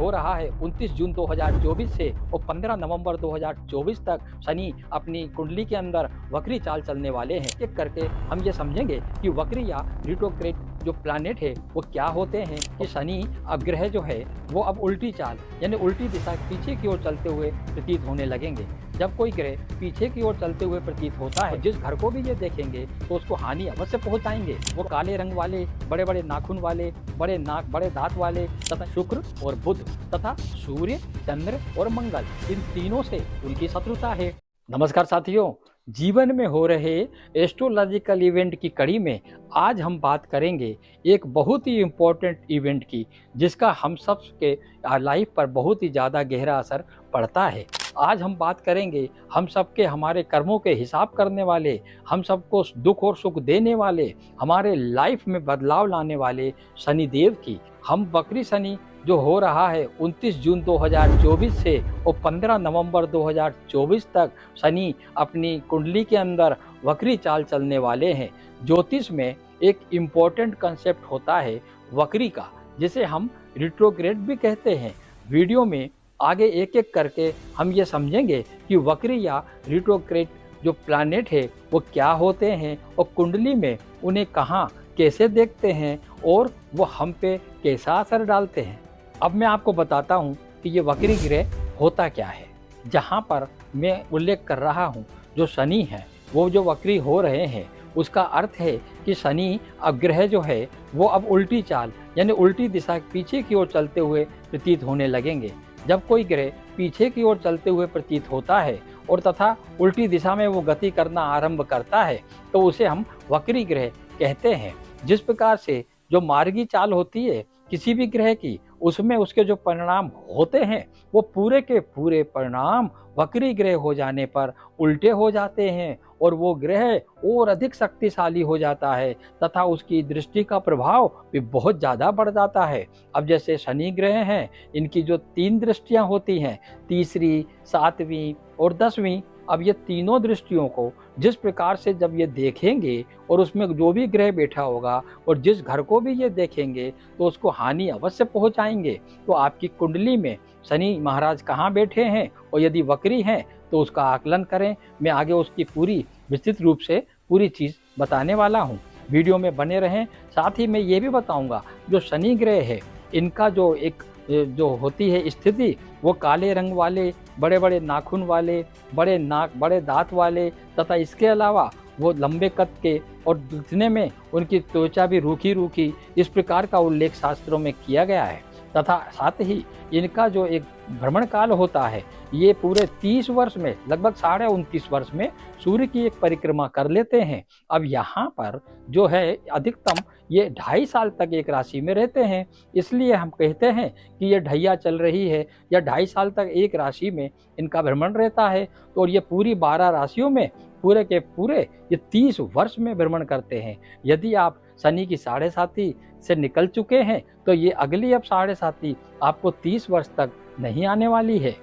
हो रहा है 29 जून 2024 से और 15 नवंबर 2024 तक शनि अपनी कुंडली के अंदर वक्री चाल चलने वाले हैं। एक करके हम ये समझेंगे कि वक्री या रिट्रोग्रेड जो प्लैनेट है वो क्या होते हैं, कि शनि अब ग्रह जो है वो अब उल्टी चाल यानी उल्टी दिशा पीछे की ओर चलते हुए प्रतीत होने लगेंगे। जब कोई ग्रह पीछे की ओर चलते हुए प्रतीत होता है, जिस घर को भी ये देखेंगे तो उसको हानि अवश्य पहुंचाएंगे। वो काले रंग वाले, बड़े बड़े नाखून वाले, बड़े नाक, बड़े दांत वाले तथा शुक्र और बुध तथा सूर्य, चंद्र और मंगल, इन तीनों से उनकी शत्रुता है। नमस्कार साथियों, जीवन में हो रहे एस्ट्रोलॉजिकल इवेंट की कड़ी में आज हम बात करेंगे एक बहुत ही इम्पोर्टेंट इवेंट की, जिसका हम सब के लाइफ पर बहुत ही ज़्यादा गहरा असर पड़ता है। आज हम बात करेंगे हम सबके हमारे कर्मों के हिसाब करने वाले, हम सबको दुख और सुख देने वाले, हमारे लाइफ में बदलाव लाने वाले शनिदेव की। हम वक्री शनि जो हो रहा है 29 जून 2024 से और 15 नवंबर 2024 तक शनि अपनी कुंडली के अंदर वक्री चाल चलने वाले हैं। ज्योतिष में एक इम्पोर्टेंट कंसेप्ट होता है वक्री का, जिसे हम रिट्रोग्रेड भी कहते हैं। वीडियो में आगे एक एक करके हम ये समझेंगे कि वक्री या रिट्रोग्रेड जो प्लैनेट है वो क्या होते हैं और कुंडली में उन्हें कहाँ कैसे देखते हैं और वो हम पे कैसा असर डालते हैं। अब मैं आपको बताता हूँ कि ये वक्री ग्रह होता क्या है। जहाँ पर मैं उल्लेख कर रहा हूँ जो शनि है वो जो वक्री हो रहे हैं, उसका अर्थ है कि शनि अब ग्रह जो है वो अब उल्टी चाल यानी उल्टी दिशा पीछे की ओर चलते हुए प्रतीत होने लगेंगे। जब कोई ग्रह पीछे की ओर चलते हुए प्रतीत होता है और तथा उल्टी दिशा में वो गति करना आरंभ करता है तो उसे हम वक्री ग्रह कहते हैं। जिस प्रकार से जो मार्गी चाल होती है किसी भी ग्रह की, उसमें उसके जो परिणाम होते हैं वो पूरे के पूरे परिणाम वक्री ग्रह हो जाने पर उल्टे हो जाते हैं और वो ग्रह और अधिक शक्तिशाली हो जाता है तथा उसकी दृष्टि का प्रभाव भी बहुत ज़्यादा बढ़ जाता है। अब जैसे शनि ग्रह हैं, इनकी जो 3 दृष्टियां होती हैं, तीसरी, 7वीं और 10वीं, अब ये तीनों दृष्टियों को जिस प्रकार से जब ये देखेंगे और उसमें जो भी ग्रह बैठा होगा और जिस घर को भी ये देखेंगे तो उसको हानि अवश्य पहुंचाएंगे। तो आपकी कुंडली में शनि महाराज कहाँ बैठे हैं और यदि वक्री हैं तो उसका आकलन करें। मैं आगे उसकी पूरी विस्तृत रूप से पूरी चीज़ बताने वाला हूँ। वीडियो में बने रहें। साथ ही मैं ये भी बताऊँगा जो शनि ग्रह है इनका जो एक जो होती है स्थिति, वो काले रंग वाले, बड़े बड़े नाखून वाले, बड़े नाक, बड़े दांत वाले तथा इसके अलावा वो लंबे कद के और दिखने में उनकी त्वचा भी रूखी रूखी, इस प्रकार का उल्लेख शास्त्रों में किया गया है। तथा साथ ही इनका जो एक भ्रमण काल होता है, ये पूरे 30 वर्ष में लगभग 29.5 वर्ष में सूर्य की एक परिक्रमा कर लेते हैं। अब यहाँ पर जो है अधिकतम ये 2.5 साल तक एक राशि में रहते हैं, इसलिए हम कहते हैं कि ये ढैया चल रही है या 2.5 साल तक एक राशि में इनका भ्रमण रहता है। और ये पूरी 12 राशियों में पूरे के पूरे ये 30 वर्ष में भ्रमण करते हैं। यदि आप शनि की 7.5 से निकल चुके हैं तो ये अगली अब 7.5 आपको 30 वर्ष तक नहीं आने वाली है।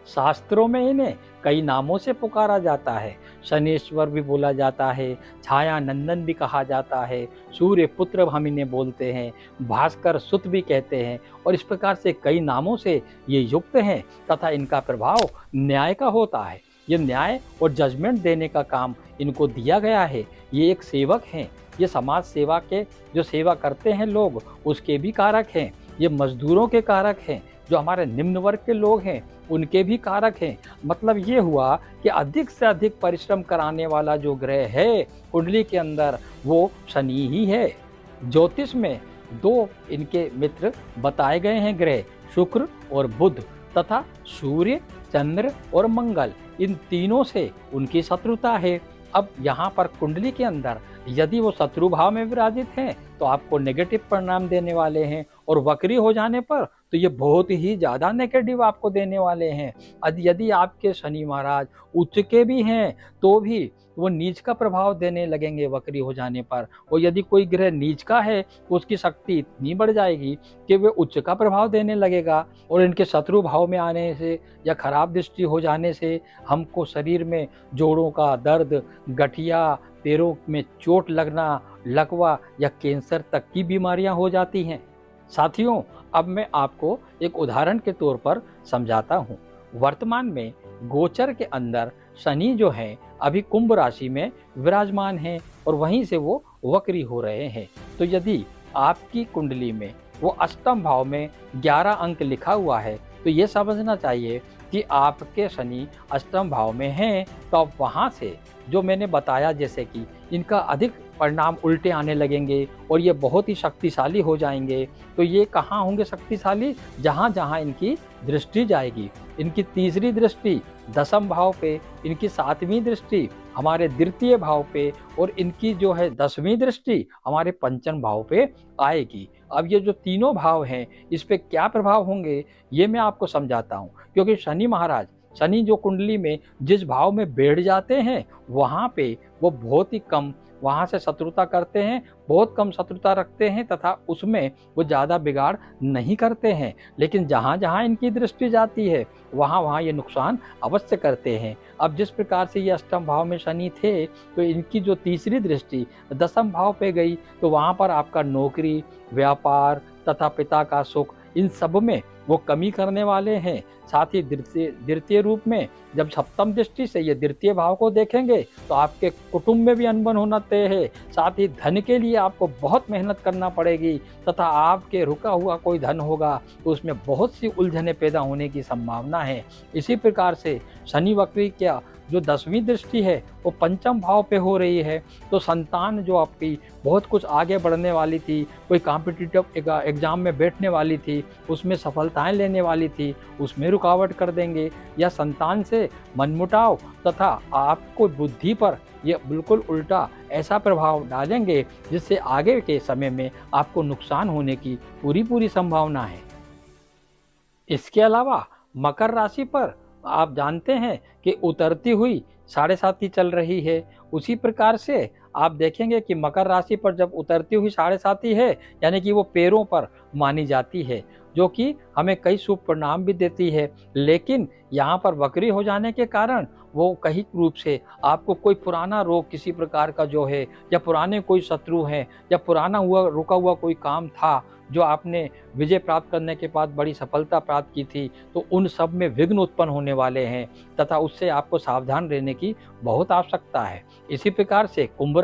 शास्त्रों में इन्हें कई नामों से पुकारा जाता है। शनीश्वर भी बोला जाता है, छाया नंदन भी कहा जाता है, सूर्य पुत्र हम इन्हें बोलते हैं, भास्कर सुत भी कहते हैं और इस प्रकार से कई नामों से ये युक्त हैं तथा इनका प्रभाव न्याय का होता है। ये न्याय और जजमेंट देने का काम इनको दिया गया है। ये एक सेवक हैं, ये समाज सेवा के जो सेवा करते हैं लोग उसके भी कारक हैं। ये मजदूरों के कारक हैं, जो हमारे निम्न वर्ग के लोग हैं उनके भी कारक हैं। मतलब ये हुआ कि अधिक से अधिक परिश्रम कराने वाला जो ग्रह है कुंडली के अंदर वो शनि ही है। ज्योतिष में 2 इनके मित्र बताए गए हैं ग्रह, शुक्र और बुध तथा सूर्य, चंद्र और मंगल, इन तीनों से उनकी शत्रुता है। अब यहाँ पर कुंडली के अंदर यदि वो शत्रु भाव में विराजित हैं तो आपको नेगेटिव परिणाम देने वाले हैं और वक्री हो जाने पर तो ये बहुत ही ज़्यादा नेगेटिव आपको देने वाले हैं। यदि आपके शनि महाराज उच्च के भी हैं तो भी वो नीच का प्रभाव देने लगेंगे वक्री हो जाने पर। और यदि कोई ग्रह नीच का है तो उसकी शक्ति इतनी बढ़ जाएगी कि वे उच्च का प्रभाव देने लगेगा। और इनके शत्रु भाव में आने से या खराब दृष्टि हो जाने से हमको शरीर में जोड़ों का दर्द, गठिया, पैरों में चोट लगना, लकवा या कैंसर तक की बीमारियां हो जाती हैं। साथियों, अब मैं आपको एक उदाहरण के तौर पर समझाता हूँ। वर्तमान में गोचर के अंदर शनि जो है अभी कुंभ राशि में विराजमान है और वहीं से वो वक्री हो रहे हैं। तो यदि आपकी कुंडली में वो अष्टम भाव में 11 अंक लिखा हुआ है तो ये समझना चाहिए कि आपके शनि अष्टम भाव में हैं, तो अब वहाँ से जो मैंने बताया जैसे कि इनका अधिक परिणाम उल्टे आने लगेंगे और ये बहुत ही शक्तिशाली हो जाएंगे। तो ये कहाँ होंगे शक्तिशाली? जहाँ जहाँ इनकी दृष्टि जाएगी। इनकी तीसरी दृष्टि दसम भाव पे, इनकी सातवीं दृष्टि हमारे द्वितीय भाव पे और इनकी जो है 10वीं दृष्टि हमारे पंचम भाव पे आएगी। अब ये जो तीनों भाव हैं इस पे क्या प्रभाव होंगे ये मैं आपको समझाता हूँ। क्योंकि शनि जो कुंडली में जिस भाव में बैठ जाते हैं वहाँ पे वो बहुत ही कम वहाँ से शत्रुता करते हैं, बहुत कम शत्रुता रखते हैं तथा उसमें वो ज़्यादा बिगाड़ नहीं करते हैं। लेकिन जहाँ जहाँ इनकी दृष्टि जाती है वहाँ वहाँ ये नुकसान अवश्य करते हैं। अब जिस प्रकार से ये अष्टम भाव में शनि थे तो इनकी जो तीसरी दृष्टि दसम भाव पे गई तो वहाँ पर आपका नौकरी, व्यापार तथा पिता का सुख इन सब में वो कमी करने वाले हैं। साथ ही द्वितीय रूप में जब सप्तम दृष्टि से ये द्वितीय भाव को देखेंगे तो आपके कुटुंब में भी अनबन होना तय है। साथ ही धन के लिए आपको बहुत मेहनत करना पड़ेगी तथा आपके रुका हुआ कोई धन होगा तो उसमें बहुत सी उलझनें पैदा होने की संभावना है। इसी प्रकार से शनि वक्री क्या जो 10वीं दृष्टि है वो पंचम भाव पे हो रही है तो संतान जो आपकी बहुत कुछ आगे बढ़ने वाली थी, कोई कॉम्पिटिटिव एग्जाम में बैठने वाली थी, उसमें सफलताएं लेने वाली थी, उसमें रुकावट कर देंगे या संतान से मनमुटाव तथा आपको बुद्धि पर ये बिल्कुल उल्टा ऐसा प्रभाव डालेंगे जिससे आगे के समय में आपको नुकसान होने की पूरी संभावना है। इसके अलावा मकर राशि पर आप जानते हैं कि उतरती हुई 7.5 चल रही है। उसी प्रकार से आप देखेंगे कि मकर राशि पर जब उतरती हुई 7.5 है यानी कि वो पैरों पर मानी जाती है जो कि हमें कई शुभ परिणाम भी देती है। लेकिन यहाँ पर वक्री हो जाने के कारण वो कहीं रूप से आपको कोई पुराना रोग किसी प्रकार का जो है या पुराने कोई शत्रु हैं या पुराना रुका हुआ कोई काम था जो आपने विजय प्राप्त करने के बाद बड़ी सफलता प्राप्त की थी तो उन सब में विघ्न उत्पन्न होने वाले हैं तथा उससे आपको सावधान रहने की बहुत आवश्यकता है। इसी प्रकार से कुंभ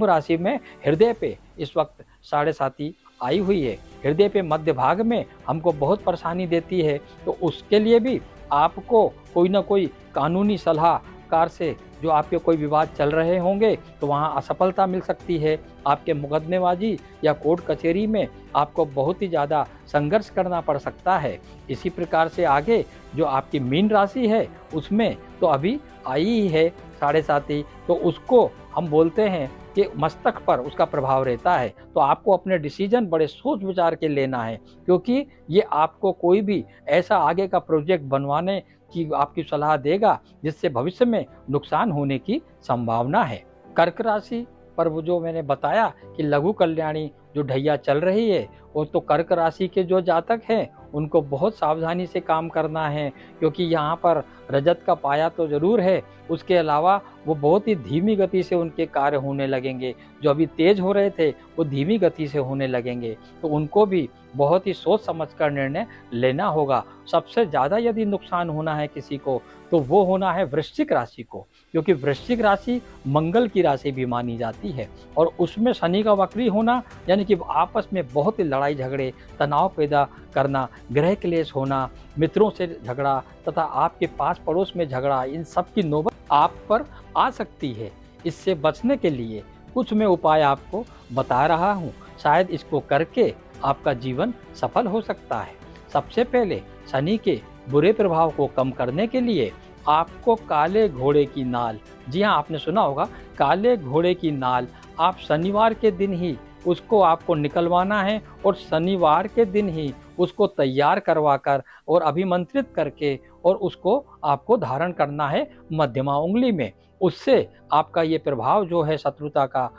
राशि में हृदय पे इस वक्त 7.5 आई हुई है। हृदय पे मध्य भाग में हमको बहुत परेशानी देती है तो उसके लिए भी आपको कोई ना कोई कानूनी सलाहकार से जो आपके कोई विवाद चल रहे होंगे तो वहाँ असफलता मिल सकती है। आपके मुकदमेबाजी या कोर्ट कचहरी में आपको बहुत ही ज़्यादा संघर्ष करना पड़ सकता है। इसी प्रकार से आगे जो आपकी मीन राशि है उसमें तो अभी आई ही है 7.5 तो उसको हम बोलते हैं कि मस्तक पर उसका प्रभाव रहता है। तो आपको अपने डिसीजन बड़े सोच विचार के लेना है क्योंकि ये आपको कोई भी ऐसा आगे का प्रोजेक्ट बनवाने की आपकी सलाह देगा जिससे भविष्य में नुकसान होने की संभावना है। कर्क राशि पर वो जो मैंने बताया कि लघु कल्याणी जो ढैया चल रही है वो तो कर्क राशि के जो जातक हैं उनको बहुत सावधानी से काम करना है क्योंकि यहाँ पर रजत का पाया तो ज़रूर है, उसके अलावा वो बहुत ही धीमी गति से उनके कार्य होने लगेंगे। जो अभी तेज हो रहे थे वो धीमी गति से होने लगेंगे तो उनको भी बहुत ही सोच समझकर निर्णय लेना होगा। सबसे ज़्यादा यदि नुकसान होना है किसी को तो वो होना है वृश्चिक राशि को क्योंकि वृश्चिक राशि मंगल की राशि भी मानी जाती है और उसमें शनि का वक्री होना यानी कि आपस में बहुत ही लड़ाई झगड़े, तनाव पैदा करना, ग्रह क्लेश होना, मित्रों से झगड़ा तथा आपके पास पड़ोस में झगड़ा, इन सब की नौबत आप पर आ सकती है। इससे बचने के लिए कुछ मैं उपाय आपको बता रहा हूँ, शायद इसको करके आपका जीवन सफल हो सकता है। सबसे पहले शनि के बुरे प्रभाव को कम करने के लिए आपको काले घोड़े की नाल, जी हाँ आपने सुना होगा, काले घोड़े की नाल आप शनिवार के दिन ही उसको आपको निकलवाना है और शनिवार के दिन ही उसको तैयार करवा कर और अभिमंत्रित करके और उसको आपको धारण करना है मध्यमा उंगली में। उससे आपका ये प्रभाव जो है शत्रुता का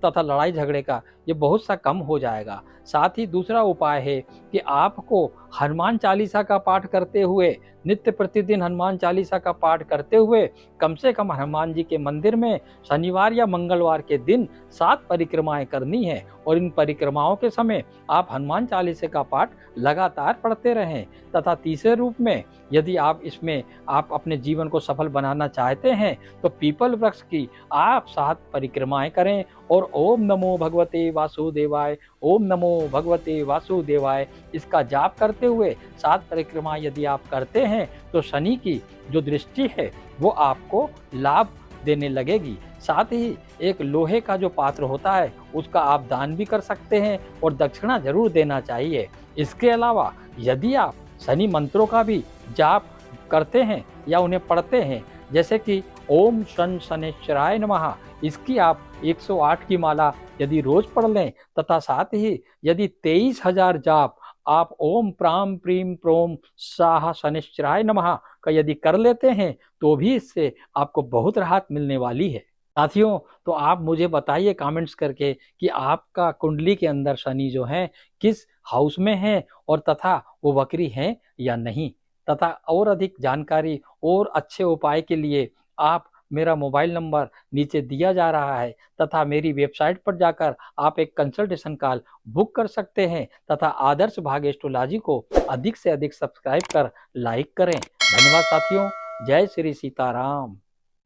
तथा लड़ाई झगड़े का, ये बहुत सा कम हो जाएगा। साथ ही दूसरा उपाय है कि आपको हनुमान चालीसा का पाठ करते हुए, नित्य प्रतिदिन हनुमान चालीसा का पाठ करते हुए कम से कम हनुमान जी के मंदिर में शनिवार या मंगलवार के दिन 7 परिक्रमाएं करनी है और इन परिक्रमाओं के समय आप हनुमान चालीसा का पाठ लगातार पढ़ते रहें। तथा तीसरे रूप में यदि आप इसमें आप अपने जीवन को सफल बनाना चाहते हैं तो पीपल वृक्ष की आप 7 परिक्रमाएं करें और ओम नमो भगवते वासुदेवाय, ओम नमो भगवते वासुदेवाय इसका जाप करते हुए 7 परिक्रमा यदि आप करते हैं तो शनि की जो दृष्टि है वो आपको लाभ देने लगेगी। साथ ही एक लोहे का जो पात्र होता है उसका आप दान भी कर सकते हैं और दक्षिणा जरूर देना चाहिए। इसके अलावा यदि आप शनि मंत्रों का भी जाप करते हैं या उन्हें पढ़ते हैं, जैसे कि ओम शन शनैश्चराय नमः, इसकी आप 108 की माला यदि रोज पढ़ लें तथा साथ ही यदि 23,000 जाप आप ओम प्राम प्रीम प्रोम स्वाहा शनैश्चराय नमः का यदि कर लेते हैं तो भी इससे आपको बहुत राहत मिलने वाली है। साथियों, तो आप मुझे बताइए कमेंट्स करके कि आपका कुंडली के अंदर शनि जो है किस हाउस में है और तथा वो वक्री है या नहीं। तथा और अधिक जानकारी और अच्छे उपाय के लिए आप मेरा मोबाइल नंबर नीचे दिया जा रहा है तथा मेरी वेबसाइट पर जाकर आप एक कंसल्टेशन कॉल बुक कर सकते हैं तथा आदर्श भाग एस्ट्रोलॉजी को अधिक से अधिक सब्सक्राइब कर लाइक करें। धन्यवाद साथियों। जय श्री सीताराम।